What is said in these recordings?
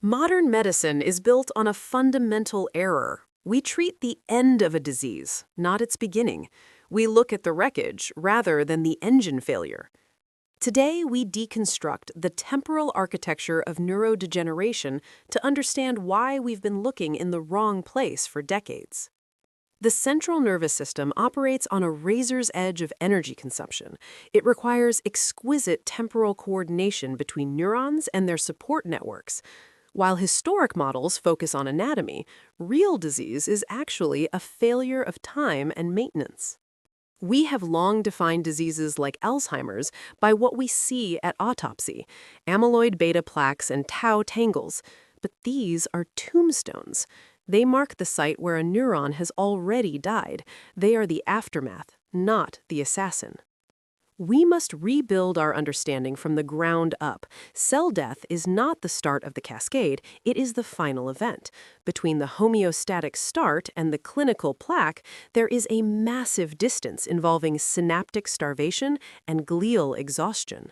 Modern medicine is built on a fundamental error. We treat the end of a disease, not its beginning. We look at the wreckage rather than the engine failure. Today, we deconstruct the temporal architecture of neurodegeneration to understand why we've been looking in the wrong place for decades. The central nervous system operates on a razor's edge of energy consumption. It requires exquisite temporal coordination between neurons and their support networks. While historic models focus on anatomy, real disease is actually a failure of time and maintenance. We have long defined diseases like Alzheimer's by what we see at autopsy, amyloid beta plaques and tau tangles, but these are tombstones. They mark the site where a neuron has already died. They are the aftermath, not the assassin. We must rebuild our understanding from the ground up. Cell death is not the start of the cascade, it is the final event. Between the homeostatic start and the clinical plaque, there is a massive distance involving synaptic starvation and glial exhaustion.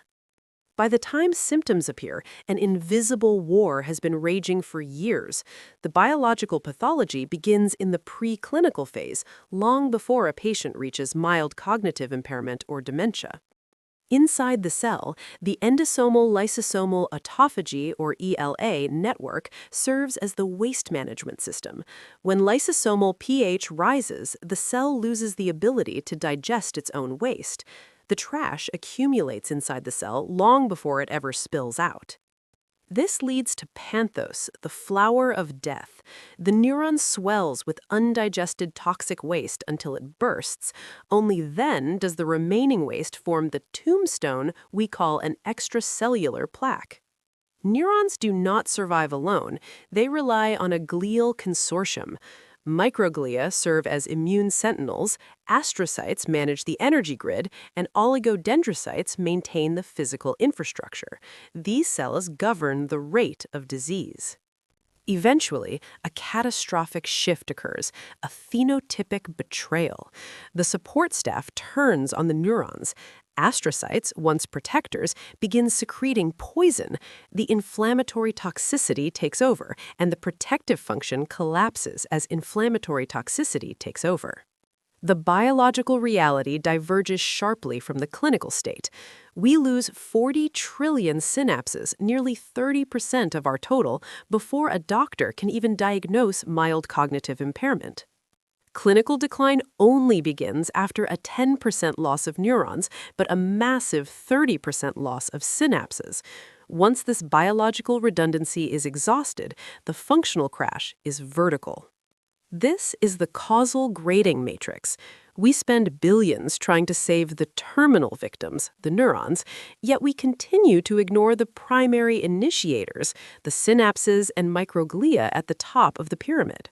By the time symptoms appear, an invisible war has been raging for years. The biological pathology begins in the preclinical phase, long before a patient reaches mild cognitive impairment or dementia. Inside the cell, the endosomal lysosomal autophagy, or ELA, network serves as the waste management system. When lysosomal pH rises, the cell loses the ability to digest its own waste. The trash accumulates inside the cell long before it ever spills out. This leads to panthos, the flower of death. The neuron swells with undigested toxic waste until it bursts. Only then does the remaining waste form the tombstone we call an extracellular plaque. Neurons do not survive alone. They rely on a glial consortium. Microglia serve as immune sentinels, astrocytes manage the energy grid, and oligodendrocytes maintain the physical infrastructure. These cells govern the rate of disease. Eventually, a catastrophic shift occurs, a phenotypic betrayal. The support staff turns on the neurons. Astrocytes, once protectors, begin secreting poison. The inflammatory toxicity takes over, and the protective function collapses as inflammatory toxicity takes over. The biological reality diverges sharply from the clinical state. We lose 40 trillion synapses, nearly 30% of our total, before a doctor can even diagnose mild cognitive impairment. Clinical decline only begins after a 10% loss of neurons, but a massive 30% loss of synapses. Once this biological redundancy is exhausted, the functional crash is vertical. This is the causal grading matrix. We spend billions trying to save the terminal victims, the neurons, yet we continue to ignore the primary initiators, the synapses and microglia at the top of the pyramid.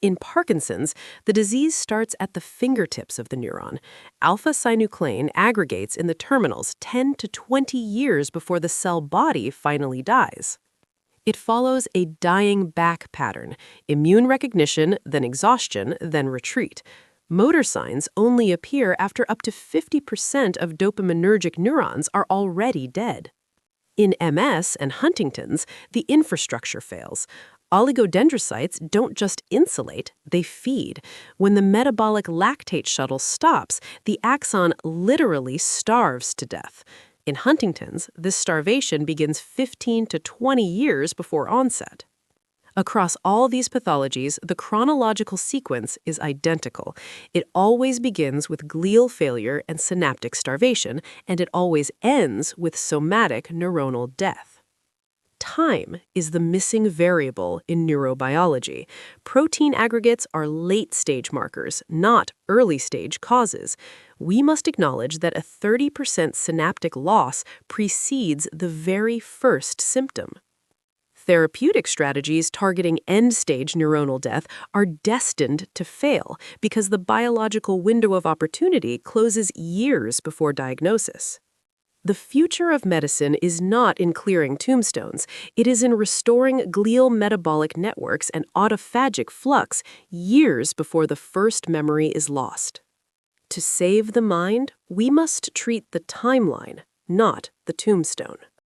In Parkinson's, the disease starts at the fingertips of the neuron. Alpha-synuclein aggregates in the terminals 10 to 20 years before the cell body finally dies. It follows a dying back pattern: immune recognition, then exhaustion, then retreat. Motor signs only appear after up to 50% of dopaminergic neurons are already dead. In MS and Huntington's, the infrastructure fails. Oligodendrocytes don't just insulate, they feed. When the metabolic lactate shuttle stops, the axon literally starves to death. In Huntington's, this starvation begins 15 to 20 years before onset. Across all these pathologies, the chronological sequence is identical. It always begins with glial failure and synaptic starvation, and it always ends with somatic neuronal death. Time is the missing variable in neurobiology. Protein aggregates are late-stage markers, not early-stage causes. We must acknowledge that a 30% synaptic loss precedes the very first symptom. Therapeutic strategies targeting end-stage neuronal death are destined to fail because the biological window of opportunity closes years before diagnosis. The future of medicine is not in clearing tombstones. It is in restoring glial metabolic networks and autophagic flux years before the first memory is lost. To save the mind, we must treat the timeline, not the tombstone.